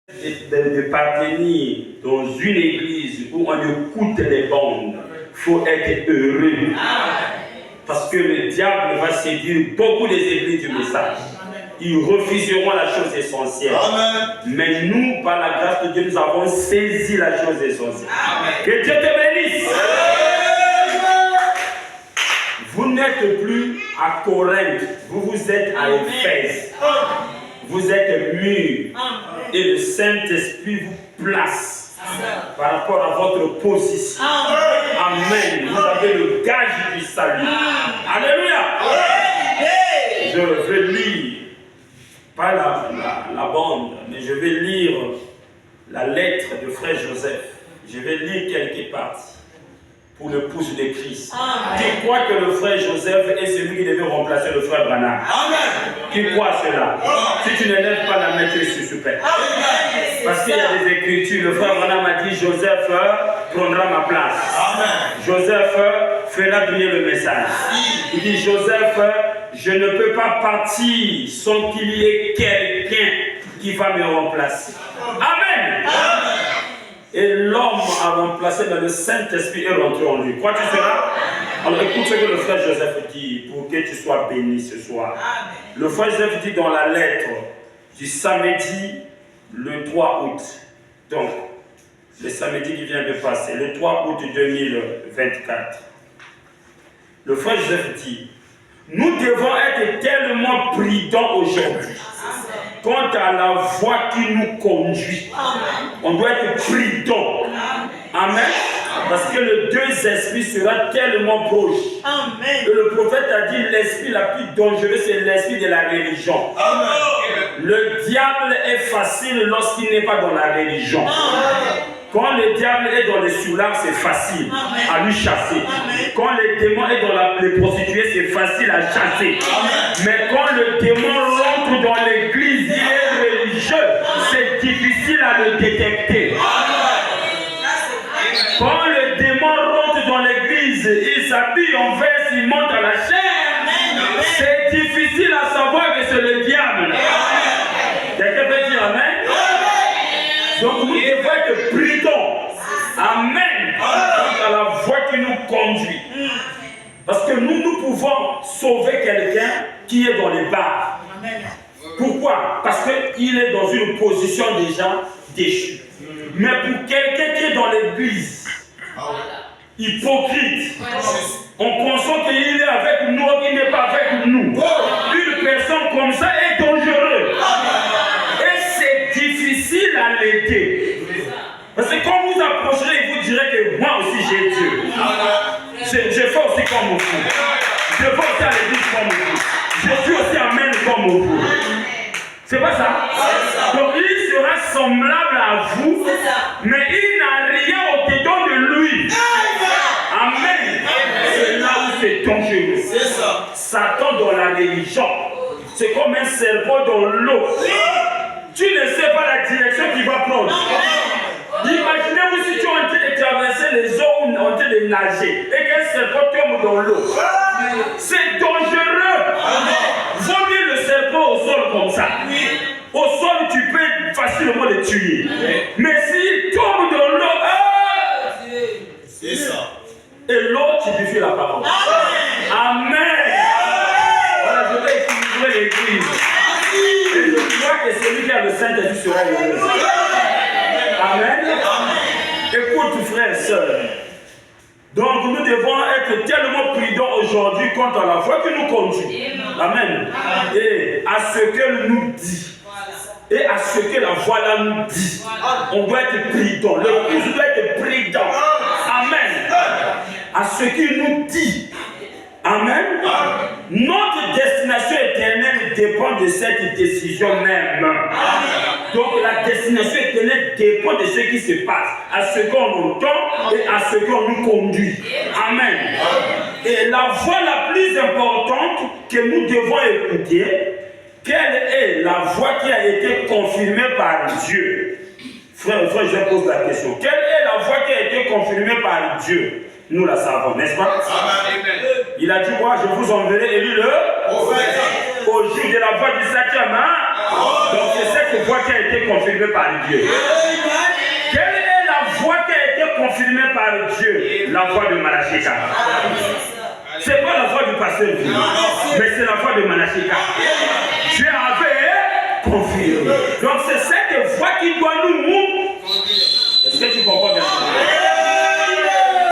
de parvenir dans une église où on écoute les bandes, il faut être heureux. Parce que le diable va séduire beaucoup des églises du message. Ils refuseront la chose essentielle. Amen. Mais nous, par la grâce de Dieu, nous avons saisi la chose essentielle. Amen. Que Dieu te bénisse. Amen. Vous n'êtes plus à Corinthe, vous êtes à Éphèse. Vous êtes mûrs. Et le Saint-Esprit vous place par rapport à votre position. Amen. Vous avez le gage du salut. Alléluia. Je vais lire, pas la bande, mais je vais lire la lettre de frère Joseph. Je vais lire quelques parties pour l'épouse de Christ. Qui croit que le frère Joseph est celui qui devait remplacer le frère Branham? Qui croit cela? Si tu ne lèves pas la main, tu es suspect. Parce qu'il y a des écritures. Le frère Branham a dit: Joseph prendra ma place. Joseph fera briller le message. Il dit: Joseph, je ne peux pas partir sans qu'il y ait quelqu'un qui va me remplacer. Amen. Et l'homme a remplacé, mais le Saint-Esprit est rentré en lui. Crois-tu cela? Alors écoute ce que le frère Joseph dit pour que tu sois béni ce soir. Le frère Joseph dit dans la lettre du samedi le 3 août. Donc, le samedi qui vient de passer, le 3 août 2024. Le frère Joseph dit: nous devons être tellement prudents aujourd'hui quant à la voie qui nous conduit. On doit être prudent. Amen. Parce que le deux esprits sera tellement proche. Et le prophète a dit: l'esprit la plus dangereuse, c'est l'esprit de la religion. Le diable est facile lorsqu'il n'est pas dans la religion. Quand le diable est dans les soulards, c'est facile à lui chasser. Quand le démon est dans les prostituées, c'est facile à chasser. Mais quand le démon rentre dans l'église, il est religieux, c'est difficile à le détecter. Quand le démon rentre dans l'église, il s'habille en veste, il monte à la chair, c'est difficile à savoir que c'est le diable. Quelqu'un peut dire amen? Donc nous devons être prudents. Amen. Quant à la voie qui nous conduit. Parce que nous pouvons sauver quelqu'un qui est dans les bars. Pourquoi? Parce qu'il est dans une position déjà déchue. Mais pour quelqu'un qui est dans l'église, hypocrite, en pensant qu'il est avec nous, qu'il n'est pas avec nous, une personne comme ça est dangereuse. Et c'est difficile à l'aider. Parce que quand vous approcherez, vous direz que moi aussi j'ai Dieu. Je fais aussi comme vous. Je vais aussi à l'église comme vous. Je suis aussi amen comme vous. C'est pas ça? Donc il sera semblable à vous, mais il n'a rien au-dedans de lui. Amen. C'est là où c'est dangereux. Satan dans la religion, c'est comme un serpent dans l'eau. Tu ne sais pas la direction qu'il va prendre. Imaginez-vous si tu es en train de traverser les eaux ou en train de nager et qu'un serpent tombe dans l'eau. C'est dangereux. Vaut mieux le serpent au sol comme ça. Au sol, tu peux facilement le tuer. Mais s'il tombe dans l'eau, c'est ça. Et l'eau typifie la parole. Amen. Voilà, je vais équilibrer l'église. Et je crois que celui qui a le Saint-Esprit sera heureux. Amen. Écoute, frères et sœurs. Donc nous devons être tellement prudents aujourd'hui quant à la voie qui nous conduit. Amen. Et à ce qu'elle nous dit. Et à ce que la voie là nous dit. On doit être prudent. L'épouse doit être prudent. Amen. À ce qu'il nous dit. Amen. Notre destination éternelle dépend de cette décision même. Donc la destination éternelle dépend de ce qui se passe, à ce qu'on entend et à ce qu'on nous conduit. Amen. Et la voie la plus importante que nous devons écouter, quelle est la voie qui a été confirmée par Dieu? Frère, je pose la question. Quelle est la voie qui a été confirmée par Dieu? Nous la savons, n'est-ce pas? Amen. Il a dit quoi? Je vous enverrai élu le prophète au jour de la voie du 7e. Donc c'est cette voix qui a été confirmée par Dieu. Quelle est la voix qui a été confirmée par Dieu? La voix de Malachi 4. C'est pas la voix du pasteur Dieu, mais c'est la voix de Malachi 4. Dieu avait confirmé. Donc c'est cette voix qui doit nous. Est-ce que tu comprends?